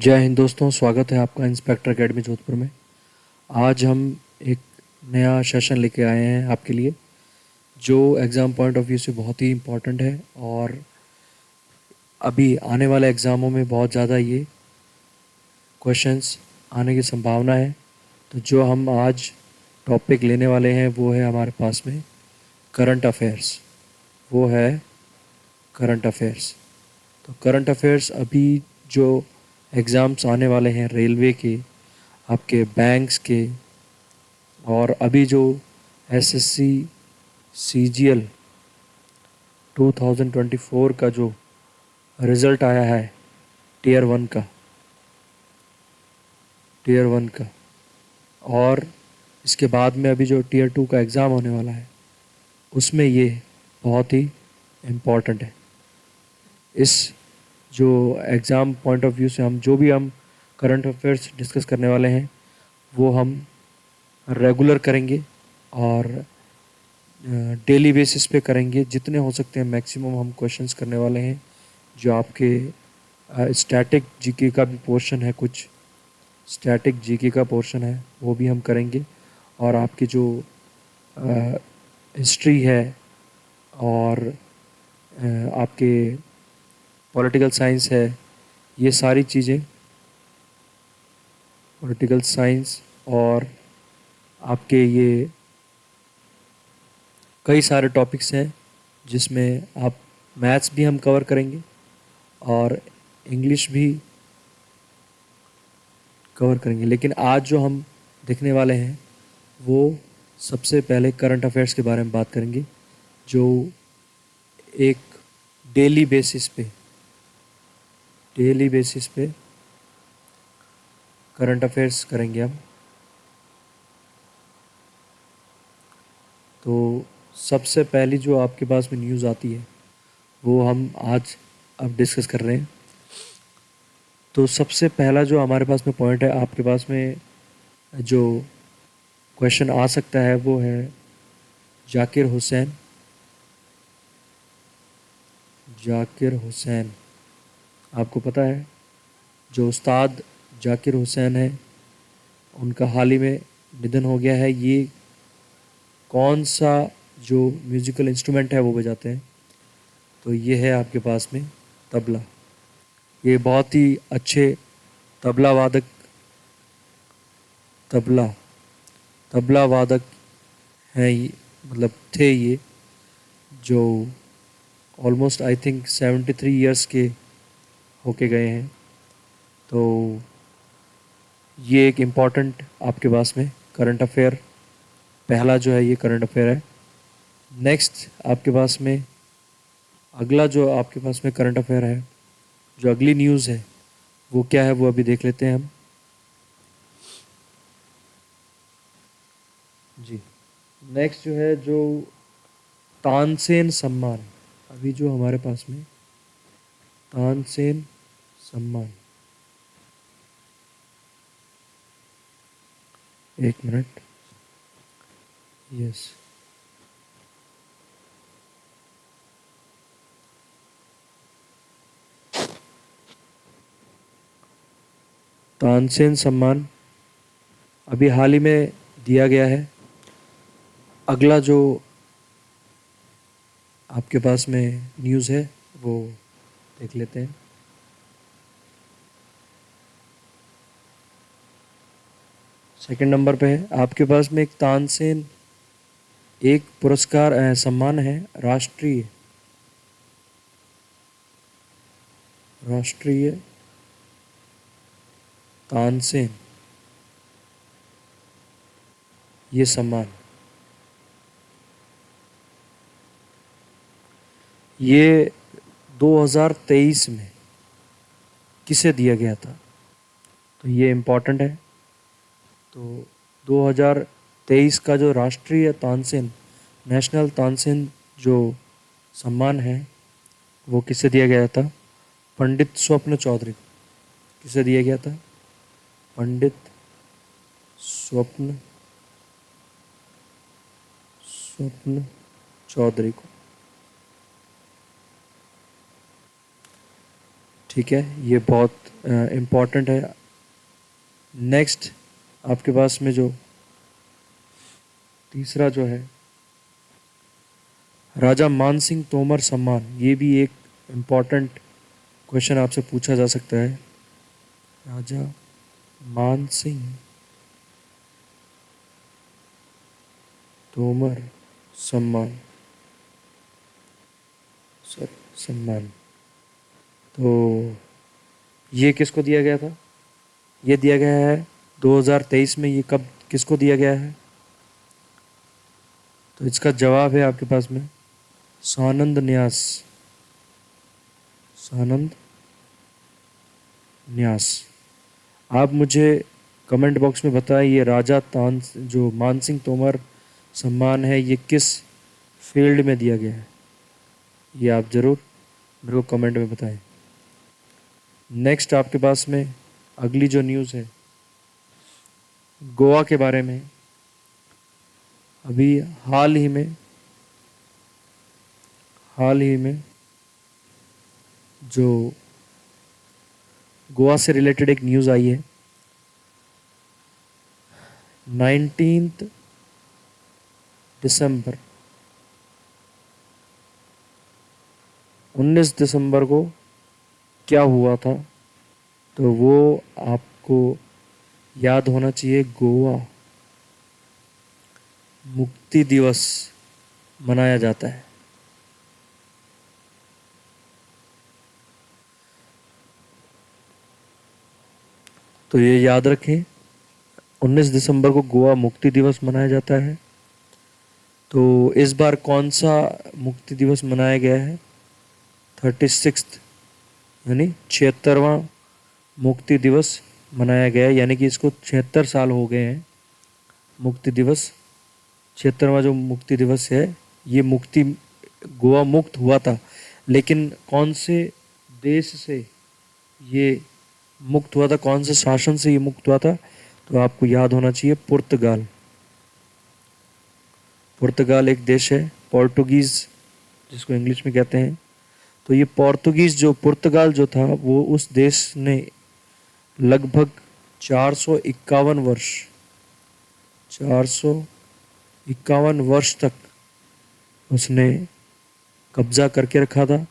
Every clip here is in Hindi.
जय हिंद दोस्तों, स्वागत है आपका इंस्पेक्टर एकेडमी जोधपुर में। आज हम एक नया सेशन लेके आए हैं आपके लिए, जो एग्ज़ाम पॉइंट ऑफ व्यू से बहुत ही इम्पोर्टेंट है और अभी आने वाले एग्ज़ामों में बहुत ज़्यादा ये क्वेश्चंस आने की संभावना है। तो जो हम आज टॉपिक लेने वाले हैं वो है हमारे पास में करंट अफेयर्स। वो है करंट अफेयर्स। तो करंट अफेयर्स अभी जो एग्ज़ाम्स आने वाले हैं रेलवे के, आपके बैंक्स के, और अभी जो एसएससी सीजीएल 2024 का जो रिज़ल्ट आया है टीयर वन का, और इसके बाद में अभी जो टीयर 2 का एग्ज़ाम होने वाला है उसमें ये बहुत ही इम्पॉर्टेंट है। इस जो एग्ज़ाम पॉइंट ऑफ व्यू से हम करंट अफेयर्स डिस्कस करने वाले हैं वो हम रेगुलर करेंगे और डेली बेसिस पे करेंगे। जितने हो सकते हैं मैक्सिमम हम क्वेश्चंस करने वाले हैं। जो आपके स्टैटिक जीके का भी पोर्शन है, कुछ स्टैटिक जीके का पोर्शन है वो भी हम करेंगे, और आपकी जो हिस्ट्री है और आपके पॉलिटिकल साइंस है, ये सारी चीज़ें, पॉलिटिकल साइंस और आपके ये कई सारे टॉपिक्स हैं जिसमें आप मैथ्स भी हम कवर करेंगे और इंग्लिश भी कवर करेंगे। लेकिन आज जो हम देखने वाले हैं वो सबसे पहले करंट अफेयर्स के बारे में बात करेंगे, जो एक डेली बेसिस पे करंट अफेयर्स करेंगे हम। तो सबसे पहली जो आपके पास में न्यूज़ आती है वो हम आज अब डिस्कस कर रहे हैं। तो सबसे पहला जो हमारे पास में पॉइंट है, आपके पास में जो क्वेश्चन आ सकता है वो है जाकिर हुसैन। आपको पता है जो उस्ताद जाकिर हुसैन है उनका हाल ही में निधन हो गया है। ये कौन सा जो म्यूज़िकल इंस्ट्रूमेंट है वो बजाते हैं? तो ये है आपके पास में तबला। ये बहुत ही अच्छे तबला वादक तबला तबला वादक हैं, मतलब थे ये, जो ऑलमोस्ट आई थिंक 73 ईयर्स के होके गए हैं। तो ये एक इम्पॉर्टेंट आपके पास में करंट अफेयर, पहला जो है ये करंट अफेयर है। नेक्स्ट आपके पास में अगला जो आपके पास में करंट अफेयर है, जो अगली न्यूज़ है वो क्या है वो अभी देख लेते हैं हम। जी, नेक्स्ट जो है जो तानसेन सम्मान, अभी जो हमारे पास में तानसेन सम्मान, एक मिनट, यस, तानसेन सम्मान अभी हाल ही में दिया गया है। अगला जो आपके पास में न्यूज़ है वो देख लेते हैं। सेकंड नंबर पे है आपके पास में एक तानसेन, एक पुरस्कार सम्मान है राष्ट्रीय तानसेन, ये सम्मान, ये 2023 में किसे दिया गया था? तो ये इम्पोर्टेंट है। तो 2023 का जो राष्ट्रीय तानसेन, नेशनल तानसेन जो सम्मान है वो किसे दिया गया था? पंडित स्वप्न चौधरी को। किसे दिया गया था? पंडित स्वप्न स्वप्न चौधरी को। ठीक है, ये बहुत इम्पॉर्टेंट है। नेक्स्ट आपके पास में जो तीसरा जो है राजा मानसिंह तोमर सम्मान, ये भी एक इम्पॉर्टेंट क्वेश्चन आपसे पूछा जा सकता है। राजा मानसिंह तोमर सम्मान, सम्मान, तो ये किसको दिया गया था? ये दिया गया है 2023 में। ये कब किसको दिया गया है? तो इसका जवाब है आपके पास में सानंद न्यास, सानंद न्यास। आप मुझे कमेंट बॉक्स में बताएं ये राजा तान जो मानसिंह तोमर सम्मान है ये किस फील्ड में दिया गया है, ये आप ज़रूर मेरे को कमेंट में बताएं। नेक्स्ट आपके पास में अगली जो न्यूज़ है गोवा के बारे में। अभी हाल ही में जो गोवा से रिलेटेड एक न्यूज़ आई है। 19 दिसंबर 19 दिसंबर को क्या हुआ था, तो वो आपको याद होना चाहिए। गोवा मुक्ति दिवस मनाया जाता है। तो ये याद रखें, 19 दिसंबर को गोवा मुक्ति दिवस मनाया जाता है। तो इस बार कौन सा मुक्ति दिवस मनाया गया है? 36 यानी 76वां मुक्ति दिवस मनाया गया है, यानी कि इसको 76 साल हो गए हैं मुक्ति दिवस। 76वां जो मुक्ति दिवस है, ये मुक्ति गोवा मुक्त हुआ था, लेकिन कौन से देश से ये मुक्त हुआ था, कौन से शासन से ये मुक्त हुआ था? तो आपको याद होना चाहिए पुर्तगाल। पुर्तगाल एक देश है, पोर्टुगीज़ जिसको इंग्लिश में कहते हैं। तो ये पोर्तुगीज़ जो पुर्तगाल जो था वो उस देश ने लगभग 451 वर्ष 451 वर्ष तक उसने कब्ज़ा करके रखा था।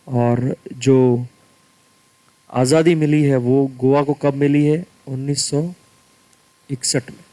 और जो आज़ादी मिली है वो गोवा को कब मिली है? 1961 में।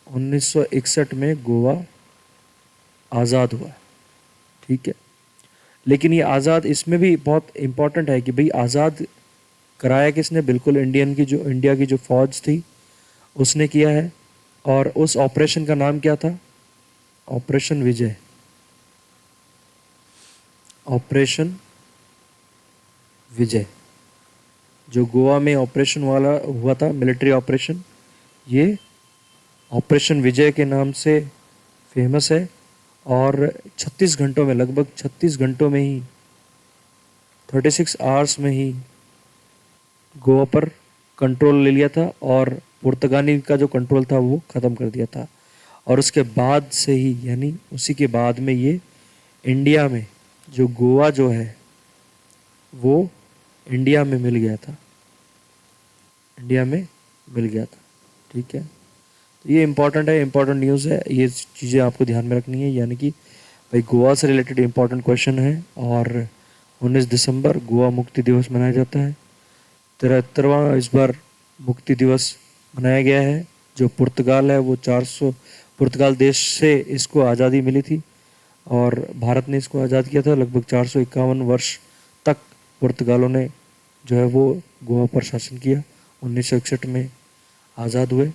1961 में गोवा आज़ाद हुआ, ठीक है। लेकिन ये आज़ाद, इसमें भी बहुत इम्पोर्टेंट है कि भाई आज़ाद कराया किसने? बिल्कुल इंडिया की जो फौज थी उसने किया है। और उस ऑपरेशन का नाम क्या था? ऑपरेशन विजय। ऑपरेशन विजय जो गोवा में ऑपरेशन वाला हुआ था, मिलिट्री ऑपरेशन, ये ऑपरेशन विजय के नाम से फेमस है। और 36 घंटों में, लगभग 36 घंटों में ही, 36 आवर्स में ही गोवा पर कंट्रोल ले लिया था और पुर्तगाली का जो कंट्रोल था वो ख़त्म कर दिया था। और उसके बाद से ही, यानी उसी के बाद में ये इंडिया में जो गोवा जो है वो इंडिया में मिल गया था, इंडिया में मिल गया था, ठीक है। तो ये इम्पॉर्टेंट है, इम्पॉर्टेंट न्यूज़ है, ये चीज़ें आपको ध्यान में रखनी है। यानी कि भाई गोवा से रिलेटेड इम्पॉर्टेंट क्वेश्चन है। और 19 दिसंबर गोवा मुक्ति दिवस मनाया जाता है। 73वां इस बार मुक्ति दिवस मनाया गया है। जो पुर्तगाल है वो 400 पुर्तगाल देश से इसको आज़ादी मिली थी और भारत ने इसको आज़ाद किया था। लगभग 451 वर्ष तक पुर्तगालों ने जो है वो गोवा पर शासन किया। 1961 में आज़ाद हुए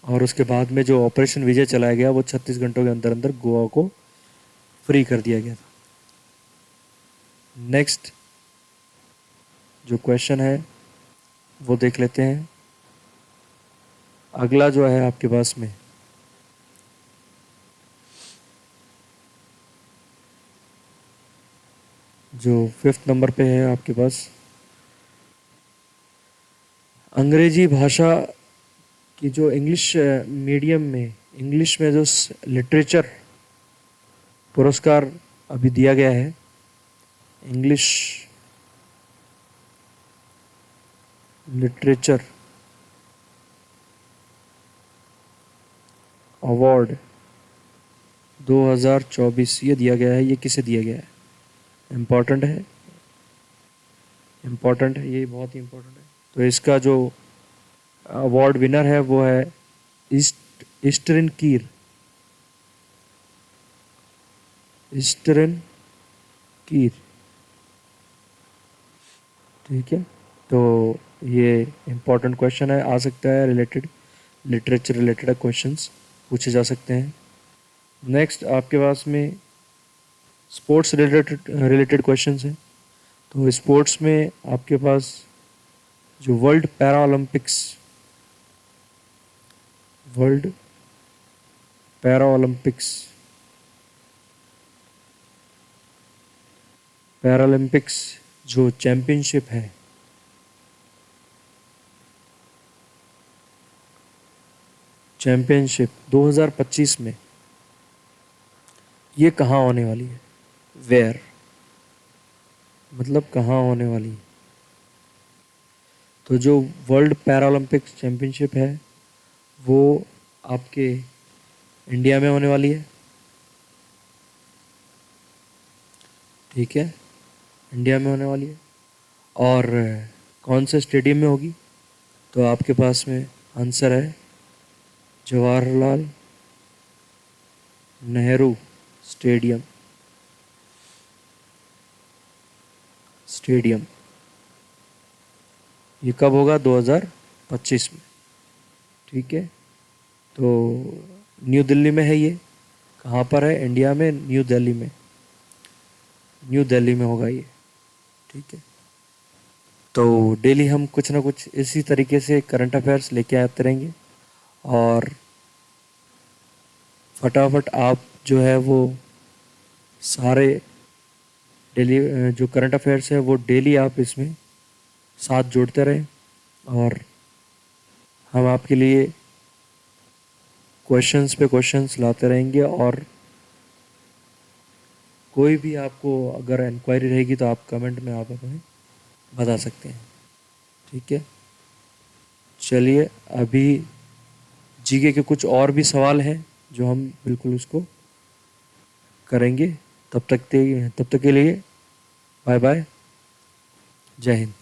और उसके बाद में जो ऑपरेशन विजय चलाया गया वो 36 घंटों के अंदर अंदर गोवा को फ्री कर दिया गया था। नेक्स्ट जो क्वेश्चन है वो देख लेते हैं। अगला जो है आपके पास में जो 5th नंबर पे है आपके पास, अंग्रेजी भाषा की जो इंग्लिश मीडियम में, इंग्लिश में जो लिटरेचर पुरस्कार अभी दिया गया है, इंग्लिश लिटरेचर अवार्ड 2024 ये दिया गया है। ये किसे दिया गया है? इम्पोर्टेंट है, इम्पोर्टेंट है, ये बहुत ही इम्पोर्टेंट है। तो इसका जो अवार्ड विनर है वो है ईस्टर्न कीर, ईस्टर्न कीर। ठीक है, तो ये इम्पोर्टेंट क्वेश्चन है, आ सकता है, रिलेटेड लिटरेचर रिलेटेड क्वेश्चंस पूछे जा सकते हैं। नेक्स्ट आपके पास में स्पोर्ट्स रिलेटेड क्वेश्चंस हैं। तो स्पोर्ट्स में आपके पास जो वर्ल्ड पैरा ओलंपिक्स जो चैंपियनशिप है, चैंपियनशिप 2025 में ये कहाँ होने वाली है? वेयर, मतलब कहाँ होने वाली है? तो जो वर्ल्ड पैरा ओलंपिक्स चैंपियनशिप है वो आपके इंडिया में होने वाली है। ठीक है, इंडिया में होने वाली है। और कौन से स्टेडियम में होगी? तो आपके पास में आंसर है जवाहरलाल नेहरू स्टेडियम। ये कब होगा? 2025 में। ठीक है, तो न्यू दिल्ली में है ये। कहाँ पर है? इंडिया में न्यू दिल्ली में, न्यू दिल्ली में होगा ये। ठीक है, तो डेली हम कुछ ना कुछ इसी तरीके से करंट अफेयर्स लेके आते रहेंगे और फटाफट आप जो है वो सारे डेली जो करंट अफेयर्स है वो डेली आप इसमें साथ जोड़ते रहें और हम आपके लिए क्वेश्चंस पे क्वेश्चंस लाते रहेंगे। और कोई भी आपको अगर इंक्वायरी रहेगी तो आप कमेंट में आप हमें बता सकते हैं। ठीक है, चलिए अभी जीके के कुछ और भी सवाल हैं जो हम बिल्कुल उसको करेंगे। तब तक के लिए बाय बाय, जय हिंद।